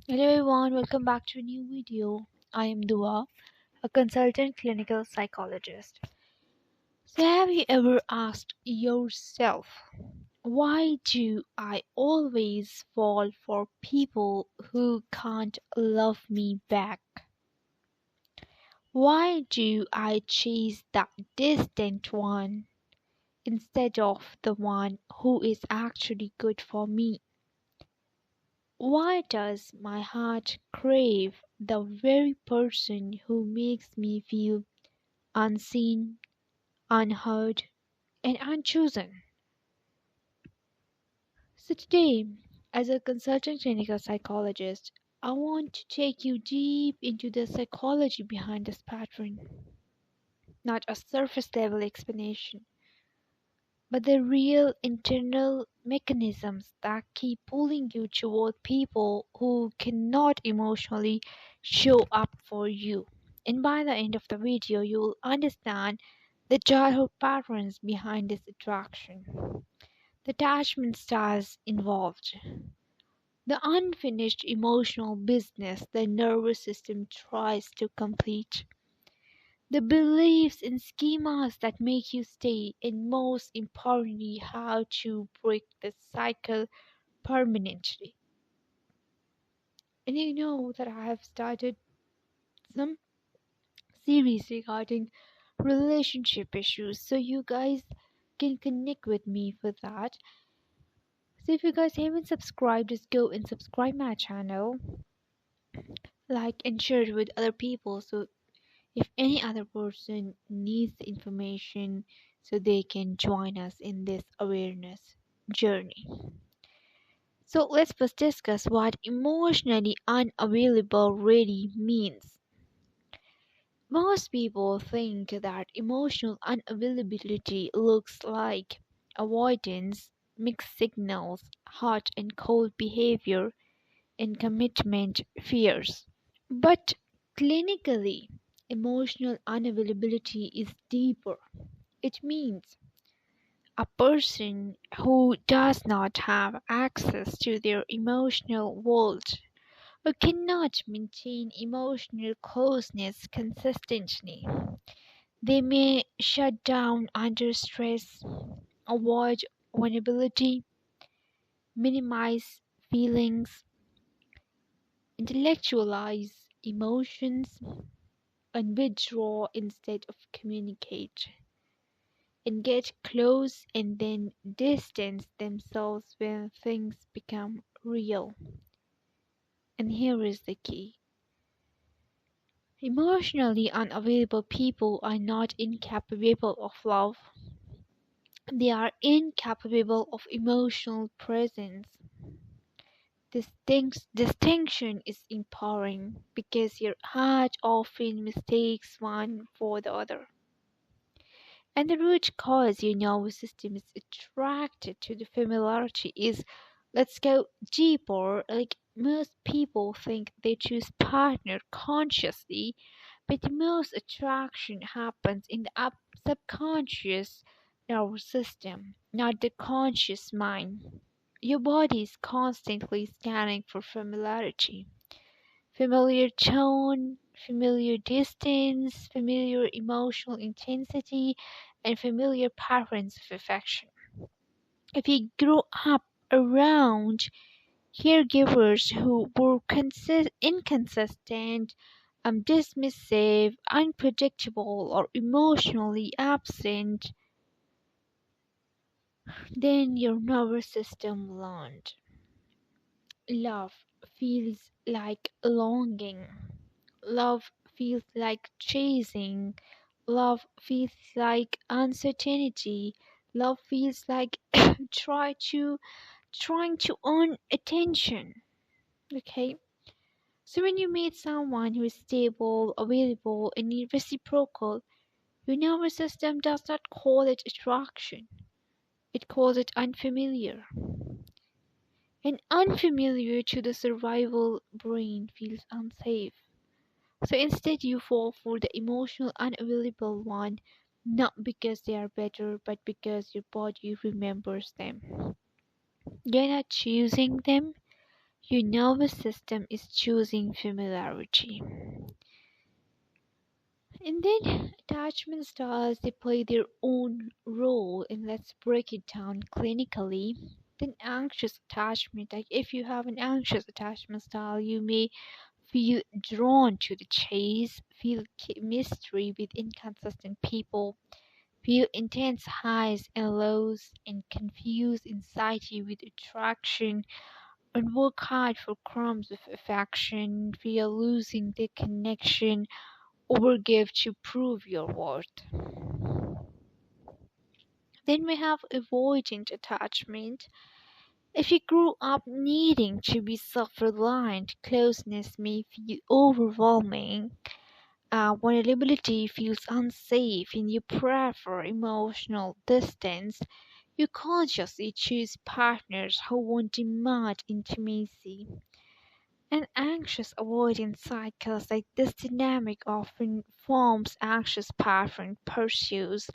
Hello everyone, welcome back to a new video. I am Dua, a consultant clinical psychologist. So have you ever asked yourself, why do I always fall for people who can't love me back? Why do I chase that distant one instead of the one who is actually good for me? Why does my heart crave the very person who makes me feel unseen, unheard, and unchosen? So, today, as a consultant clinical psychologist, I want to take you deep into the psychology behind this pattern, not a surface level explanation, but the real internal mechanisms that keep pulling you toward people who cannot emotionally show up for you. And by the end of the video, you will understand the childhood patterns behind this attraction, the attachment styles involved, the unfinished emotional business the nervous system tries to complete, the beliefs and schemas that make you stay, and most importantly, how to break the cycle permanently. And you know that I have started some series regarding relationship issues, so you guys can connect with me for that. So if you guys haven't subscribed, just go and subscribe my channel, like and share it with other people, so if any other person needs the information, so they can join us in this awareness journey. So let's first discuss what emotionally unavailable really means. Most people think that emotional unavailability looks like avoidance, mixed signals, hot and cold behavior, and commitment fears. But clinically, emotional unavailability is deeper. It means a person who does not have access to their emotional world or cannot maintain emotional closeness consistently. They may shut down under stress, avoid vulnerability, minimize feelings, intellectualize emotions, and withdraw instead of communicate, and get close and then distance themselves when things become real. And here is the key. Emotionally unavailable people are not incapable of love. They are incapable of emotional presence. This distinction is empowering because your heart often mistakes one for the other. And the root cause your nervous system is attracted to the familiarity is, let's go deeper. Like most people think they choose partner consciously, but the most attraction happens in the subconscious nervous system, not the conscious mind. Your body is constantly scanning for familiarity. Familiar tone, familiar distance, familiar emotional intensity, and familiar patterns of affection. If you grew up around caregivers who were inconsistent, dismissive, unpredictable, or emotionally absent, then your nervous system learned. Love feels like longing. Love feels like chasing. Love feels like uncertainty. Love feels like trying to earn attention. Okay? So when you meet someone who is stable, available, and reciprocal, your nervous system does not call it attraction. It calls it unfamiliar. And unfamiliar to the survival brain feels unsafe. So instead, you fall for the emotional unavailable one, not because they are better, but because your body remembers them. You're not choosing them, Your nervous system is choosing familiarity. And then attachment styles, they play their own role, and let's break it down clinically. Then anxious attachment, like if you have an anxious attachment style, you may feel drawn to the chase, feel mystery with inconsistent people, feel intense highs and lows, and confuse anxiety with attraction, and work hard for crumbs of affection, fear losing the connection, or give to prove your worth. Then we have avoidant attachment. If you grew up needing to be self reliant, closeness may feel overwhelming. Vulnerability feels unsafe, and you prefer emotional distance. You consciously choose partners who won't demand intimacy. And anxious avoidance cycles, like this dynamic often forms anxious pattern pursues,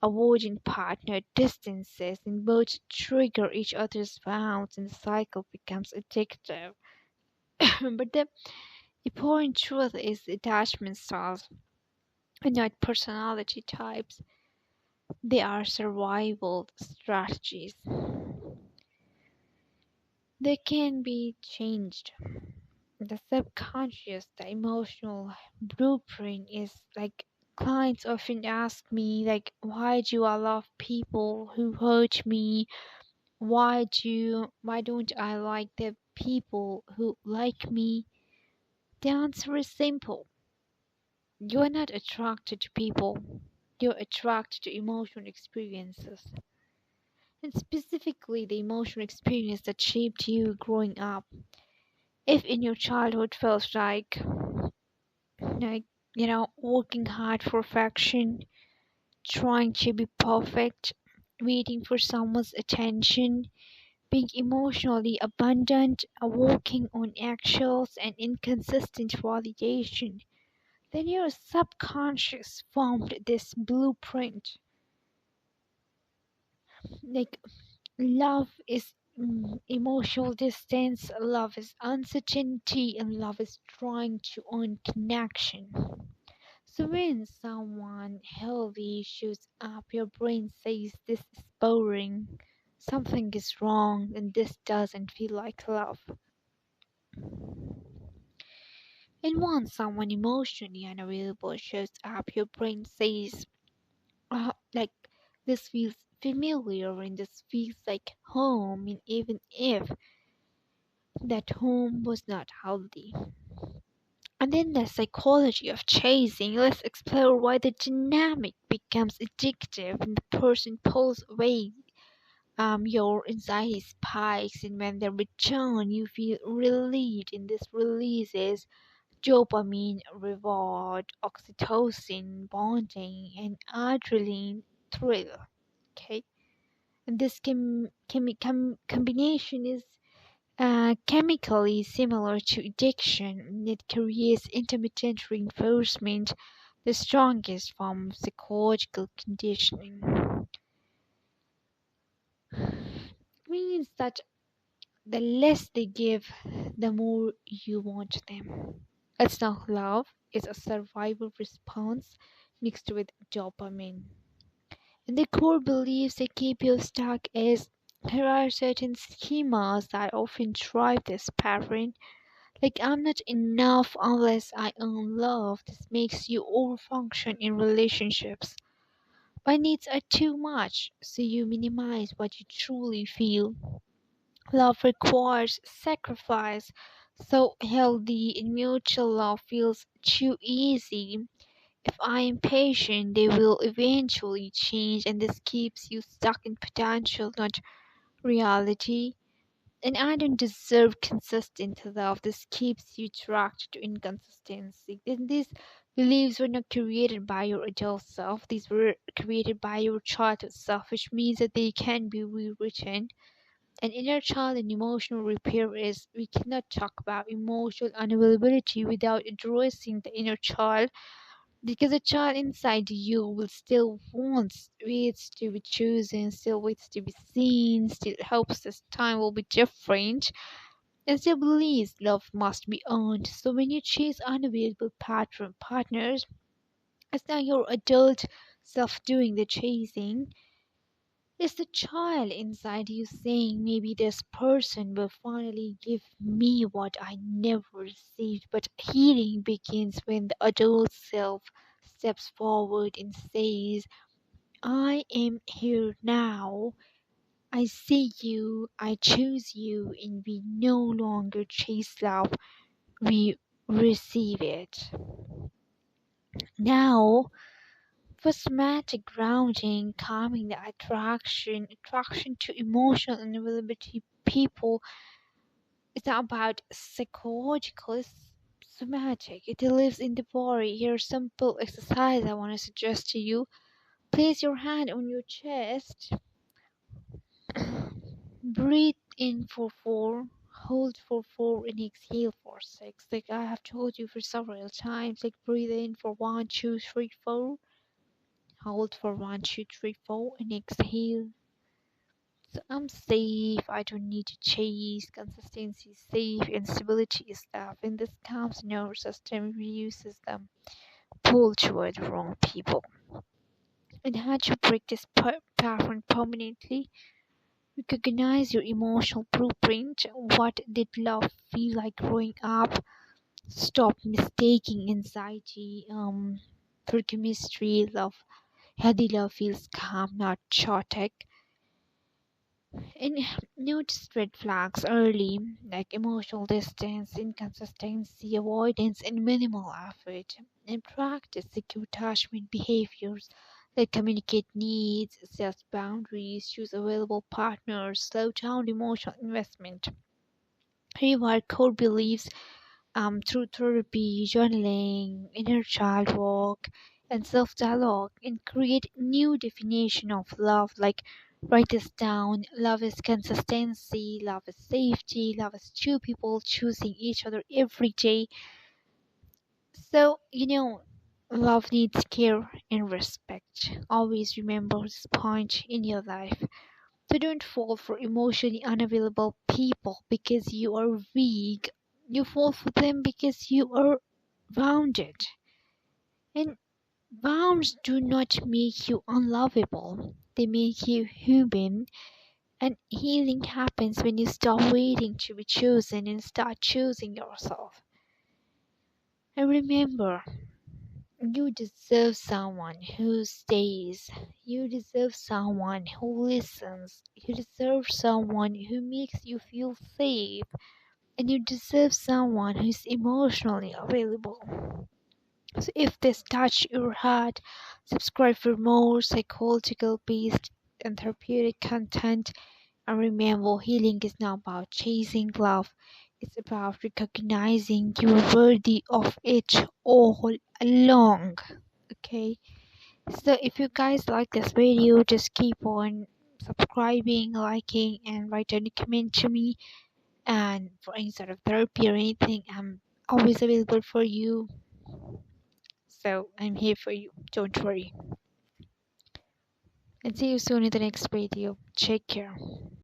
avoiding partner distances, and both trigger each other's wounds, and the cycle becomes addictive. But the important truth is attachment styles are not personality types, they are survival strategies. They can be changed. The subconscious, the emotional blueprint is like clients often ask me like, why do I love people who hurt me? Why don't I like the people who like me? The answer is simple. You're not attracted to people. You're attracted to emotional experiences. And specifically the emotional experience that shaped you growing up. If in your childhood felt like working hard for affection, trying to be perfect, waiting for someone's attention, being emotionally abundant, walking on eggshells, and inconsistent validation, then your subconscious formed this blueprint. Like love is emotional distance, love is uncertainty, and love is trying to earn connection. So when someone healthy shows up, your brain says this is boring, something is wrong, and this doesn't feel like love. And once someone emotionally unavailable shows up, your brain says, like, this feels familiar and this feels like home, and even if that home was not healthy. And then the psychology of chasing. Let's explore why the dynamic becomes addictive and the person pulls away. Your anxiety spikes, and when they return, you feel relieved, and this releases dopamine, reward, oxytocin, bonding, and adrenaline thrill. Okay, and this combination is chemically similar to addiction. It creates intermittent reinforcement, the strongest form of psychological conditioning. Means that the less they give, the more you want them. It's not love, it's a survival response mixed with dopamine. And the core beliefs that keep you stuck is there are certain schemas that often drive this pattern. Like, I'm not enough unless I earn love. This makes you overfunction in relationships. My needs are too much, so you minimize what you truly feel. Love requires sacrifice, so healthy and mutual love feels too easy. If I am patient, they will eventually change, and this keeps you stuck in potential, not reality. And I don't deserve consistent love. This keeps you trapped to inconsistency. And these beliefs were not created by your adult self, these were created by your childhood self, which means that they can be rewritten. An inner child and emotional repair is we cannot talk about emotional unavailability without addressing the inner child, because the child inside you will still wants waits to be chosen, still waits to be seen, still hopes this time will be different. and still believes love must be earned. So when you chase unavailable partners, it's not your adult self doing the chasing. It's the child inside you saying, maybe this person will finally give me what I never received. But healing begins when the adult self steps forward and says, I am here now. I see you, I choose you, and we no longer chase love, we receive it. Now, for somatic grounding, calming the attraction to emotional availability people, it's not about psychological, it's somatic. It lives in the body. Here's a simple exercise I want to suggest to you. Place your hand on your chest. Breathe in for 4, hold for 4, and exhale for 6. Like I have told you for several times, like breathe in for 1, 2, 3, 4, hold for 1, 2, 3, 4, and exhale. So I'm safe, I don't need to chase, consistency is safe, and stability is love. And this calms the nervous system, reduces the pull toward the wrong people. And how to break this pattern permanently? Recognize your emotional blueprint. What did love feel like growing up? Stop mistaking anxiety for chemistry. Healthy love feels calm, not chaotic. And notice red flags early, like emotional distance, inconsistency, avoidance, and minimal effort. And practice secure attachment behaviors that communicate needs, set boundaries, choose available partners, slow down emotional investment. Rewire core beliefs through therapy, journaling, inner child work, and self-dialogue, and create new definition of love. Like write this down: love is consistency, love is safety, love is two people choosing each other every day. So love needs care and respect. Always remember this point in your life. So don't fall for emotionally unavailable people because you are weak. You fall for them because you are wounded. And wounds do not make you unlovable. They make you human. And healing happens when you stop waiting to be chosen and start choosing yourself. And remember, you deserve someone who stays. You deserve someone who listens. You deserve someone who makes you feel safe. And you deserve someone who is emotionally available. So if this touched your heart, subscribe for more psychological based and therapeutic content. And remember, healing is not about chasing love. It's about recognizing you're worthy of it all along. Okay. So if you guys like this video, just keep on subscribing, liking, and write a comment to me. And for any sort of therapy or anything, I'm always available for you. So I'm here for you. Don't worry. And see you soon in the next video. Take care.